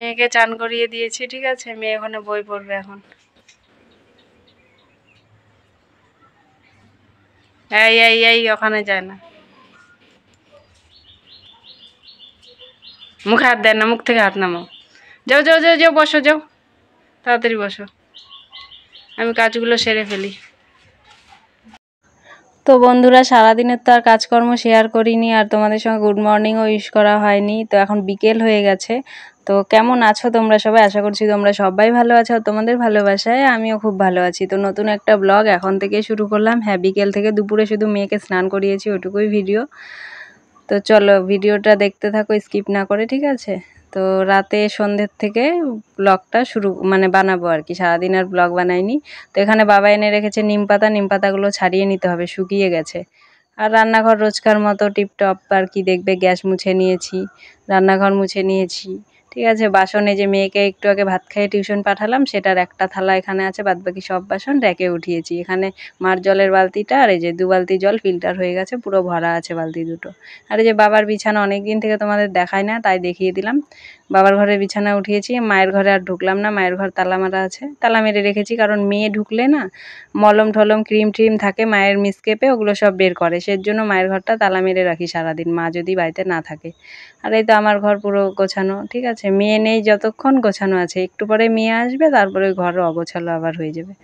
মেয়েকে চান করিয়ে দিয়েছি, ঠিক আছে। মেয়ে ওখানে বই পড়বে এখন। এই এই এই ওখানে যায় না, মুখে হাত দেয় না, মুখ থেকে হাত নামাও। যাও যাও যাও যাও, বসো, যাও তাড়াতাড়ি বসো, আমি কাজগুলো সেরে ফেলি। তো বন্ধুরা, সারাদিনের তো আর কাজকর্ম শেয়ার করিনি, আর তোমাদের সঙ্গে গুড মর্নিংও উইশ করা হয়নি। তো এখন বিকেল হয়ে গেছে। তো কেমন আছো তোমরা সবাই? আশা করছি তোমরা সবাই ভালো আছো, আর তোমাদের ভালোবাসায় আমিও খুব ভালো আছি। তো নতুন একটা ব্লগ এখন থেকে শুরু করলাম। হ্যাঁ, বিকেল থেকে দুপুরে শুধু মেয়েকে স্নান করিয়েছি, ওটুকুই ভিডিও। তো চলো ভিডিওটা দেখতে থাকো স্কিপ না করে, ঠিক আছে। তো রাতে সন্ধ্যের থেকে ব্লগটা শুরু মানে বানাবো আর কি, সারাদিন আর ব্লগ বানাইনি। তো এখানে বাবা এনে রেখেছে নিম পাতা, নিম পাতাগুলো ছাড়িয়ে নিতে হবে, শুকিয়ে গেছে। আর রান্নাঘর রোজকার মতো টিপটপ আর কি, দেখবে গ্যাস মুছে নিয়েছি, রান্নাঘর মুছে নিয়েছি, ঠিক আছে। বাসনে যে মেয়েকে একটু আগে ভাত খাইয়ে টিউশন পাঠালাম, সেটার একটা থালা এখানে আছে, বাদবাকি সব বাসন রেখে উঠিয়েছি। এখানে মার জলের বালতিটা আর এই যে 2 বালতি জল ফিল্টার হয়ে গেছে, পুরো ভরা আছে বালতি দুটো। আর এই যে বাবার বিছানা অনেক দিন থেকে তোমাদের দেখায় না, তাই দেখিয়ে দিলাম। বাবার ঘরে বিছানা উঠিয়েছি, মায়ের ঘরে আর ঢুকলাম না, মায়ের ঘর তালা মারা আছে, তালা মেরে রেখেছি। কারণ মেয়ে ঢুকলে না মলম ঠলম ক্রিম ট্রিম থাকে মায়ের মিসকেপে, ওগুলো সব বের করে, সেজন্য মায়ের ঘরটা তালা মেরে রাখি সারাদিন, মা যদি বাড়িতে না থাকে। আর এই তো আমার ঘর পুরো গোছানো, ঠিক আছে। মেয়ে নেই যতক্ষণ গোছানো আছে, একটু পরে মেয়ে আসবে, তারপরে ঘর অগোছালো আবার হয়ে যাবে।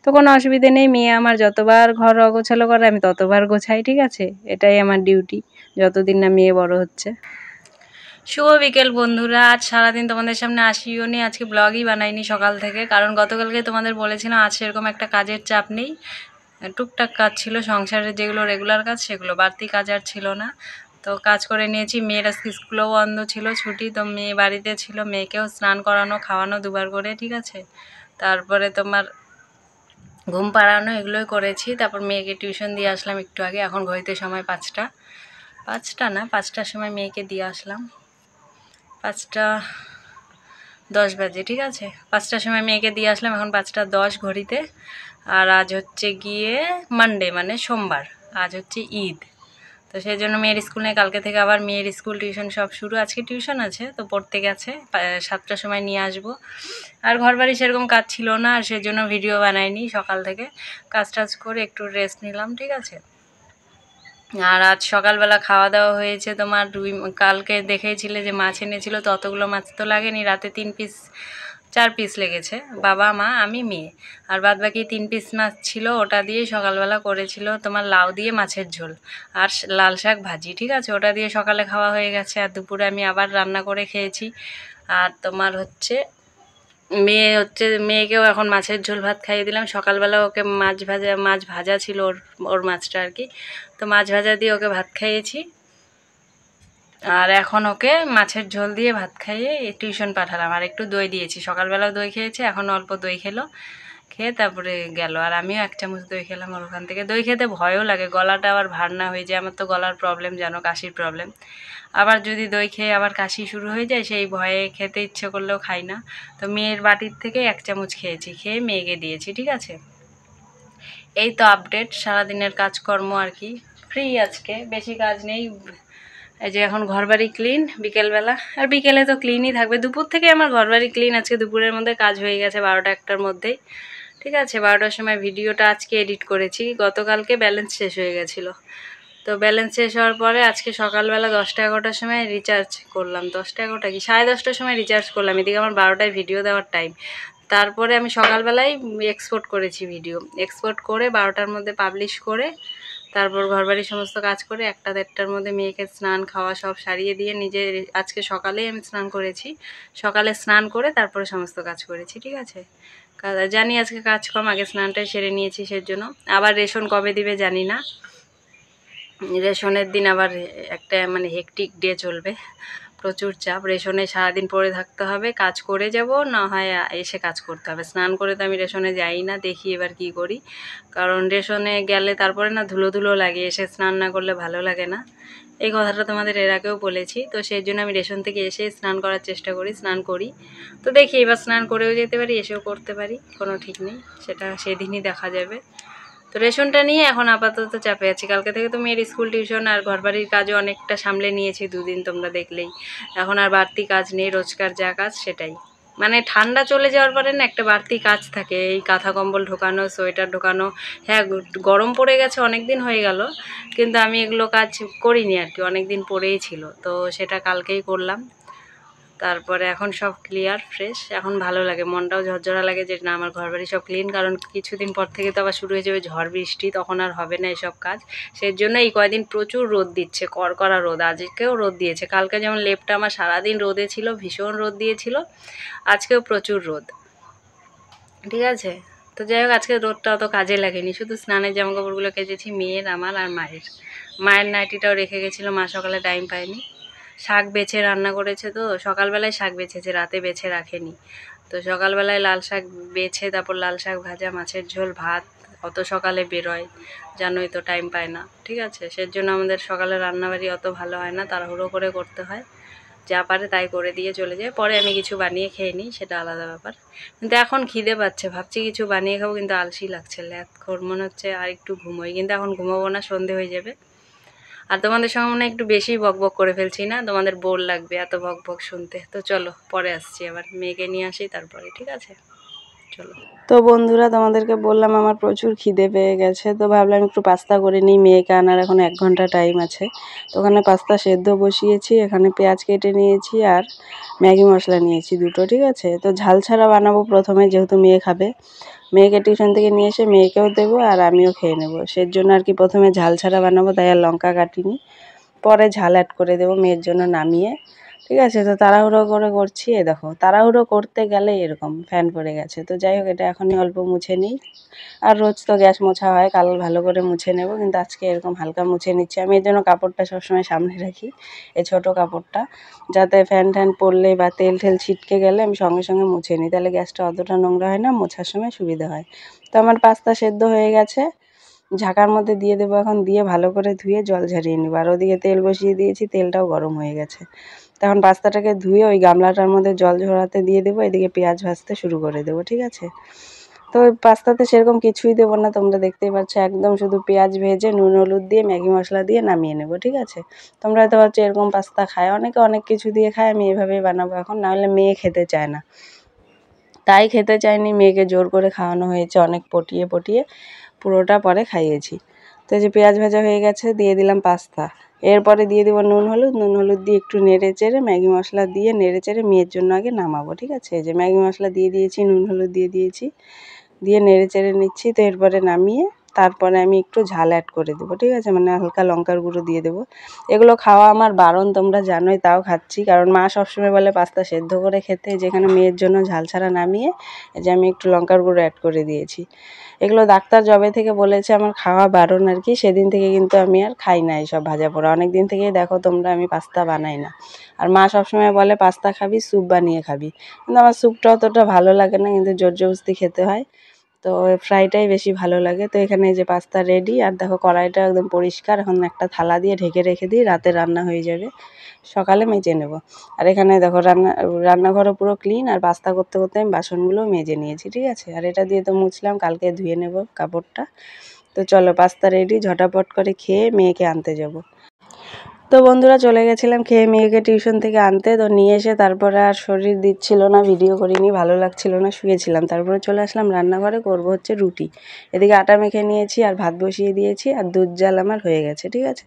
তো কোনো অসুবিধে নেই, মেয়ে আমার যতবার ঘর অগোছালো করে আমি ততবার গোছাই, ঠিক আছে। এটাই আমার ডিউটি, যতদিন না মেয়ে বড় হচ্ছে। শুভ বিকেল বন্ধুরা। আজ সারাদিন তোমাদের সামনে আসিও নি, আজকে ব্লগই বানাইনি সকাল থেকে, কারণ গতকালকে তোমাদের বলেছিলাম আজ সেরকম একটা কাজের চাপ নেই। টুকটাক কাজ ছিল সংসারের, যেগুলো রেগুলার কাজ সেগুলো, বাড়তি কাজ আর ছিল না। তো কাজ করে নিয়েছি। মেয়ের আজকে স্কুলও বন্ধ ছিল, ছুটি, তো মেয়ে বাড়িতে ছিল, মেয়েকেও স্নান করানো খাওয়ানো 2বার করে, ঠিক আছে। তারপরে তোমার ঘুম পাড়ানো, এগুলোই করেছি। তারপর মেয়েকে টিউশন দিয়ে আসলাম একটু আগে, এখন ঘড়িতে সময় 5টা, 5টা না 5টার সময় মেয়েকে দিয়ে আসলাম, 5টা 10 বাজে, ঠিক আছে। 5টার সময় মেয়েকে দিয়ে আসলাম, এখন 5টা 10 ঘড়িতে। আর আজ হচ্ছে গিয়ে মানডে, মানে সোমবার, আজ হচ্ছে ঈদ। তো সেই জন্য মেয়ের স্কুল নেই, কালকে থেকে আবার মেয়ের স্কুল টিউশন সব শুরু। আজকে টিউশন আছে, তো পড়তে গেছে, 7টার সময় নিয়ে আসবো। আর ঘর বাড়ি সেরকম কাজ ছিল না, আর সেজন্য ভিডিও বানাইনি সকাল থেকে। কাজ টাজ করে একটু রেস্ট নিলাম, ঠিক আছে। আর আজ সকালবেলা খাওয়া দাওয়া হয়েছে তোমার কালকে দেখেছিলে যে মাছ এনেছিল, তো অতগুলো মাছ তো লাগেনি, রাতে 4 পিস লেগেছে, বাবা মা আমি মেয়ে। আর বাদ বাকি 3 পিস মাছ ছিল, ওটা দিয়ে সকালবেলা করেছিল তোমার লাউ দিয়ে মাছের ঝোল আর লাল শাক ভাজি, ঠিক আছে। ওটা দিয়ে সকালে খাওয়া হয়ে গেছে, আর দুপুরে আমি আবার রান্না করে খেয়েছি। আর তোমার হচ্ছে মেয়েকেও এখন মাছের ঝোল ভাত খাইয়ে দিলাম। সকালবেলা ওকে মাছ ভাজা ছিল, ওর মাছটা আর কি, তো মাছ ভাজা দিয়ে ওকে ভাত খাইয়েছি। আর এখন ওকে মাছের ঝোল দিয়ে ভাত খাইয়ে টিউশন পাঠালাম, আর একটু দই দিয়েছি, সকালবেলাও দই খেয়েছে, এখন অল্প দই খেলো, খেয়ে তারপরে গেল। আর আমিও 1 চামচ দই খেলাম ওর ওখান থেকে। দই খেতে ভয়ও লাগে, গলাটা আবার ভার না হয়ে যায়, আমার তো গলার প্রবলেম জানো, কাশির প্রবলেম। আবার যদি দই খেয়ে আবার কাশি শুরু হয়ে যায়, সেই ভয়ে খেতে ইচ্ছে করলেও খাই না। তো মেয়ের বাটির থেকে 1 চামচ খেয়েছি, খেয়ে মেয়েকে দিয়েছি, ঠিক আছে। এই তো আপডেট সারাদিনের কাজকর্ম আর কি। ফ্রি আজকে, বেশি কাজ নেই। এই যে এখন ঘরবাড়ি ক্লিন বিকেলবেলা, আর বিকেলে তো ক্লিনই থাকবে। দুপুর থেকে আমার ঘরবাড়ি ক্লিন, আজকে দুপুরের মধ্যে কাজ হয়ে গেছে 12টা 1টার মধ্যেই, ঠিক আছে। 12টার সময় ভিডিওটা আজকে এডিট করেছি, গতকালকে ব্যালেন্স শেষ হয়ে গেছিলো। তো ব্যালেন্স শেষ হওয়ার পরে আজকে সকালবেলা 10টা 11টার সময় রিচার্জ করলাম, 10টা 11টা কি 10:30টার সময় রিচার্জ করলাম, এদিকে আমার 12টায় ভিডিও দেওয়ার টাইম। তারপরে আমি সকালবেলায় এক্সপোর্ট করেছি ভিডিও, এক্সপোর্ট করে 12টার মধ্যে পাবলিশ করে, তারপর ঘরবাড়ির সমস্ত কাজ করে 1টা 1:30টার মধ্যে মেয়েকে স্নান খাওয়া সব সারিয়ে দিয়ে নিজে আজকে সকালেই আমি স্নান করেছি। সকালে স্নান করে তারপরে সমস্ত কাজ করেছি, ঠিক আছে। জানি আজকে কাজ কম, আগে স্নানটাই সেরে নিয়েছি, সেজন্য। আবার রেশন কবে দিবে জানি না, রেশনের দিন আবার একটা মানে হেকটিক ডে চলবে, প্রচুর চাপ। রেশনে সারাদিন পড়ে থাকতে হবে, কাজ করে যাব, না হয় এসে কাজ করতে হবে। স্নান করে তো আমি রেশনে যাই না, দেখি এবার কি করি। কারণ রেশনে গেলে তারপরে না ধুলো ধুলো লাগে, এসে স্নান না করলে ভালো লাগে না। এই কথাটা তোমাদের এর আগেও বলেছি। তো সেই জন্য আমি রেশন থেকে এসে স্নান করার চেষ্টা করি, স্নান করি। তো দেখি এবার স্নান করেও যেতে পারি, এসেও করতে পারি, কোনো ঠিক নেই, সেটা সেদিনই দেখা যাবে। তো রেশনটা নিয়ে এখন আপাতত চাপে আছি। কালকে থেকে তো মেয়ের স্কুল টিউশন আর ঘরবাড়ির কাজও অনেকটা সামলে নিয়েছি, দুদিন তোমরা দেখলেই। এখন আর বাড়তি কাজ নেই, রোজকার যা কাজ সেটাই। মানে ঠান্ডা চলে যাওয়ার পরে না একটা বাড়তি কাজ থাকে, এই কাঁথা কম্বল ঢোকানো, সোয়েটার ঢোকানো। হ্যাঁ, গরম পড়ে গেছে, অনেক দিন হয়ে গেল, কিন্তু আমি এগুলো কাজ করিনি আর কি, অনেক দিন পড়েই ছিল, তো সেটা কালকেই করলাম। তারপরে এখন সব ক্লিয়ার ফ্রেশ, এখন ভালো লাগে, মনটাও ঝরঝরা লাগে যে না আমার ঘরবাড়ি সব ক্লিন। কারণ কিছুদিন পর থেকে তো আবার শুরু হয়ে যাবে ঝড় বৃষ্টি, তখন আর হবে না এসব কাজ। সেই জন্য এই কয়দিন প্রচুর রোদ দিচ্ছে, কড়কড়া রোদ। আজকেও রোদ দিয়েছে, কালকে যেমন লেপটা আমার সারাদিন রোদে ছিল, ভীষণ রোদ দিয়েছিল, আজকেও প্রচুর রোদ। ঠিক আছে, তো যাই হোক আজকে রোদটা অত কাজে লাগেনি, শুধু স্নানের জামা কাপড়গুলো কেচেছি, মেয়ের, আমার আর মায়ের। মায়ের নাইটিটাও রেখে গেছিলো, মা সকালে টাইম পায়নি। শাক বেছে রান্না করেছে, তো সকালবেলায় শাক বেছেছে, রাতে বেছে রাখেনি। তো সকালবেলায় লাল শাক বেছে, তারপর লাল শাক ভাজা, মাছের ঝোল, ভাত। অত সকালে বেরোয়, জানোই তো, টাইম পায় না। ঠিক আছে, সেজন্য আমাদের সকালে রান্নাবাড়ি অত ভালো হয় না, তাড়াহুড়ো করে করতে হয়। যা পারে তাই করে দিয়ে চলে যায়, পরে আমি কিছু বানিয়ে খেয়ে নিই, সেটা আলাদা ব্যাপার। কিন্তু এখন খিদে পাচ্ছে, ভাবছি কিছু বানিয়ে খাবো, কিন্তু আলসি লাগছে, ল্যাথখোর মনে হচ্ছে আর একটু ঘুমোই, কিন্তু এখন ঘুমাবো না, সন্ধে হয়ে যাবে। আর তোমাদের সঙ্গে মনে হয় একটু বেশি বকবক করে ফেলছি না, তোমাদের বোর লাগবে এত বকবক শুনতে। তো চলো পরে আসছি, আবার মেয়েকে নিয়ে আসি তারপরে, ঠিক আছে? চলো। তো বন্ধুরা, তোমাদেরকে বললাম আমার প্রচুর খিদে পেয়ে গেছে, তো ভাবলাম একটু পাস্তা করে নিই, মেয়েকে আনার এখন 1 ঘন্টা টাইম আছে। তো ওখানে পাস্তা সেদ্ধ বসিয়েছি, এখানে পেঁয়াজ কেটে নিয়েছি আর ম্যাগি মশলা নিয়েছি দুটো। ঠিক আছে, তো ঝাল ছাড়া বানাবো প্রথমে, যেহেতু মেয়ে খাবে। মেয়েকে টিউশন থেকে নিয়ে এসে মেয়েকেও দেবো আর আমিও খেয়ে নেবো, সের জন্য আর কি প্রথমে ঝাল ছাড়া বানাবো, তাই আর লঙ্কা কাটিনি, পরে ঝাল অ্যাড করে দেবো মেয়ের জন্য নামিয়ে। ঠিক আছে, তো তাড়াহুড়ো করে করছি, এ দেখো তাড়াহুড়ো করতে গেলে এরকম ফ্যান পড়ে গেছে। তো যাই হোক, এটা এখনই অল্প মুছে নিই। আর রোজ তো গ্যাস মোছা হয়, কাল ভালো করে মুছে নেব, কিন্তু আজকে এরকম হালকা মুছে নিচ্ছি। আমি এর জন্য কাপড়টা সবসময় সামনে রাখি, এই ছোটো কাপড়টা, যাতে ফ্যান ট্যান পড়লে বা তেল ঠেল ছিটকে গেলে আমি সঙ্গে সঙ্গে মুছে নিই, তাহলে গ্যাসটা অতটা নোংরা হয় না, মোছার সময় সুবিধা হয়। তো আমার পাস্তা সেদ্ধ হয়ে গেছে, ঝাঁকার মধ্যে দিয়ে দেবো এখন, দিয়ে ভালো করে ধুয়ে জল ঝরিয়ে নেবো। আর ওদিকে তেল বসিয়ে দিয়েছি, তেলটাও গরম হয়ে গেছে। তখন পাস্তাটাকে ধুয়ে ওই গামলাটার মধ্যে জল ঝরাতে দিয়ে দেবো, এদিকে পেঁয়াজ ভাজতে শুরু করে দেবো। ঠিক আছে, তো ওই পাস্তাতে সেরকম কিছুই দেবো না, তোমরা দেখতেই পাচ্ছ, একদম শুধু পেঁয়াজ ভেজে নুন হলুদ দিয়ে ম্যাগি মশলা দিয়ে নামিয়ে নেবো। ঠিক আছে, তোমরা হয়তো ভাবছো এরকম পাস্তা খায়, অনেকে অনেক কিছু দিয়ে খায়, আমি এভাবেই বানাবো এখন, নাহলে মেয়ে খেতে চায় না, তাই খেতে চায়নি, মেয়েকে জোর করে খাওয়ানো হয়েছে, অনেক পটিয়ে পটিয়ে পুরোটা পরে খাইয়েছি। তো এই যে পেঁয়াজ ভাজা হয়ে গেছে, দিয়ে দিলাম পাস্তা, এরপরে দিয়ে দেবো নুন হলুদ দিয়ে একটু নেড়ে চেড়ে ম্যাগি মশলা দিয়ে নেড়ে চেড়ে মেয়ের জন্য আগে নামাবো। ঠিক আছে, এই যে ম্যাগি মশলা দিয়ে দিয়েছি, নুন হলুদ দিয়ে দিয়েছি, দিয়ে নেড়ে চেড়ে নিচ্ছি। তো এরপরে নামিয়ে তারপরে আমি একটু ঝাল অ্যাড করে দেবো। ঠিক আছে, মানে হালকা লঙ্কার গুঁড়ো দিয়ে দেবো। এগুলো খাওয়া আমার বারণ, তোমরা জানোই, তাও খাচ্ছি, কারণ মা সবসময় বলে পাস্তা সেদ্ধ করে খেতে, যেখানে মেয়ের জন্য ঝাল ছাড়া নামিয়ে এই যে আমি একটু লঙ্কার গুঁড়ো অ্যাড করে দিয়েছি। এগুলো ডাক্তার যবে থেকে বলেছে আমার খাওয়া বারণ আর কি, সেদিন থেকে কিন্তু আমি আর খাই না এইসব ভাজা পোড়া, অনেক দিন থেকেই দেখো তোমরা আমি পাস্তা বানাই না। আর মা সবসময় বলে পাস্তা খাবি স্যুপ বানিয়ে খাবি, কিন্তু আমার স্যুপটা অতটা ভালো লাগে না, কিন্তু জোর জবরদস্তি খেতে হয়, তো ফ্রাইটাই বেশি ভালো লাগে। তো এখানে এই যে পাস্তা রেডি, আর দেখো কড়াইটা একদম পরিষ্কার, এখন একটা থালা দিয়ে ঢেকে রেখে দিই, রাতে রান্না হয়ে যাবে, সকালে মেজে নেব। আর এখানে দেখো রান্নাঘরও পুরো ক্লিন, আর পাস্তা করতে করতে আমি বাসনগুলোও মেজে নিয়েছি। ঠিক আছে, আর এটা দিয়ে তো মুছলাম, কালকে ধুয়ে নেব কাপড়টা। তো চলো পাস্তা রেডি, ঝটাপট করে খেয়ে মেয়েকে আনতে যাব। তো বন্ধুরা, চলে গেছিলাম খেয়ে মেয়েকে টিউশন থেকে আনতে, তো নিয়ে এসে তারপরে আর শরীর দিচ্ছিল না, ভিডিও করিনি, ভালো লাগছিল না, শুয়েছিলাম। তারপরে চলে আসলাম রান্নাঘরে, করব হচ্ছে রুটি। এদিকে আটা মেখে নিয়েছি আর ভাত বসিয়ে দিয়েছি, আর দুধ জাল আমার হয়ে গেছে। ঠিক আছে,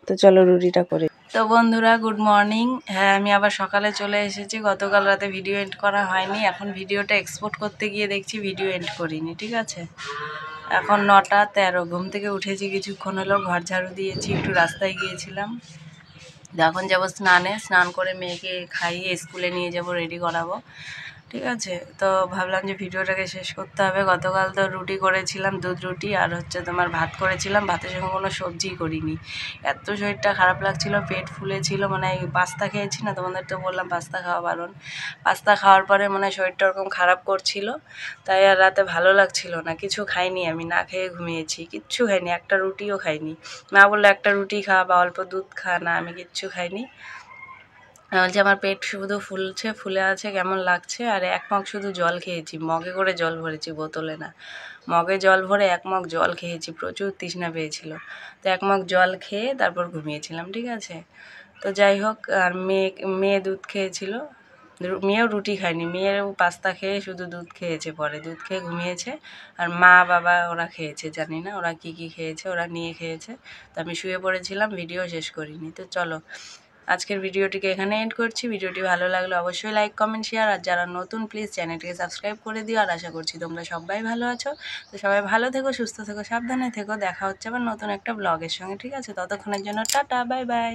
তো চলো রুটিটা করে। তো বন্ধুরা, গুড মর্নিং। হ্যাঁ, আমি আবার সকালে চলে এসেছি, গতকাল রাতে ভিডিও এন্ড করা হয়নি, এখন ভিডিওটা এক্সপোর্ট করতে গিয়ে দেখছি ভিডিও এন্ড করিনি। ঠিক আছে, এখন 9:13, ঘুম থেকে উঠেছি কিছুক্ষণ হলো, ঘর ঝাড়ু দিয়েছি, একটু রাস্তায় গিয়েছিলাম, এখন যাবো স্নানে, স্নান করে মেয়েকে খাইয়ে স্কুলে নিয়ে যাব, রেডি করাবো। ঠিক আছে, তো ভাবলাম যে ভিডিওটাকে শেষ করতে হবে। গতকাল তো রুটি করেছিলাম, দুধ রুটি, আর হচ্ছে তোমার ভাত করেছিলাম, ভাতের সঙ্গে কোনো সবজি করিনি, এত শরীরটা খারাপ লাগছিল, পেট ফুলেছিল, মানে এই পাস্তা খেয়েছি না, তোমাদের তো বললাম পাস্তা খাওয়া বারণ, পাস্তা খাওয়ার পরে মানে শরীরটা ওরকম খারাপ করছিল, তাই আর রাতে ভালো লাগছিল না, কিছু খাইনি, আমি না খেয়ে ঘুমিয়েছি, কিচ্ছু খাইনি, একটা রুটিও খাইনি। মা বললো একটা রুটি খা বা অল্প দুধ খা, না আমি কিচ্ছু খাইনি। বলছে আমার পেট শুধু ফুলছে, ফুলে আছে, কেমন লাগছে। আর 1 মগ শুধু জল খেয়েছি, মগে করে জল ভরেছি, বোতলে না। মগে জল ভরে 1 মগ জল খেয়েছি, প্রচুর তৃষ্ণা পেয়েছিল। তো 1 মগ জল খেয়ে তারপর ঘুমিয়েছিলাম, ঠিক আছে। তো যাই হোক, আর মেয়ে দুধ খেয়েছিল, মেয়েও রুটি খায়নি, মেয়েও পাস্তা খেয়ে শুধু দুধ খেয়েছে, পরে দুধ খেয়ে ঘুমিয়েছে। আর মা বাবা ওরা খেয়েছে, জানি না ওরা কি কি খেয়েছে, ওরা নিয়ে খেয়েছে। তো আমি শুয়ে পড়েছিলাম, ভিডিও শেষ করিনি। তো চলো আজকের ভিডিওটিকে এখানে এন্ড করছি। ভিডিওটি ভালো লাগলে অবশ্যই লাইক কমেন্ট শেয়ার, আর যারা নতুন প্লিজ চ্যানেলটিকে সাবস্ক্রাইব করে দিও। আর আশা করছি তোমরা সবাই ভালো আছো। তো সবাই ভালো থেকো, সুস্থ থেকো, সাবধানে থেকো। দেখা হচ্ছে আবার নতুন একটা ব্লগের সঙ্গে, ঠিক আছে। ততক্ষণের জন্য টাটা, বাই বাই।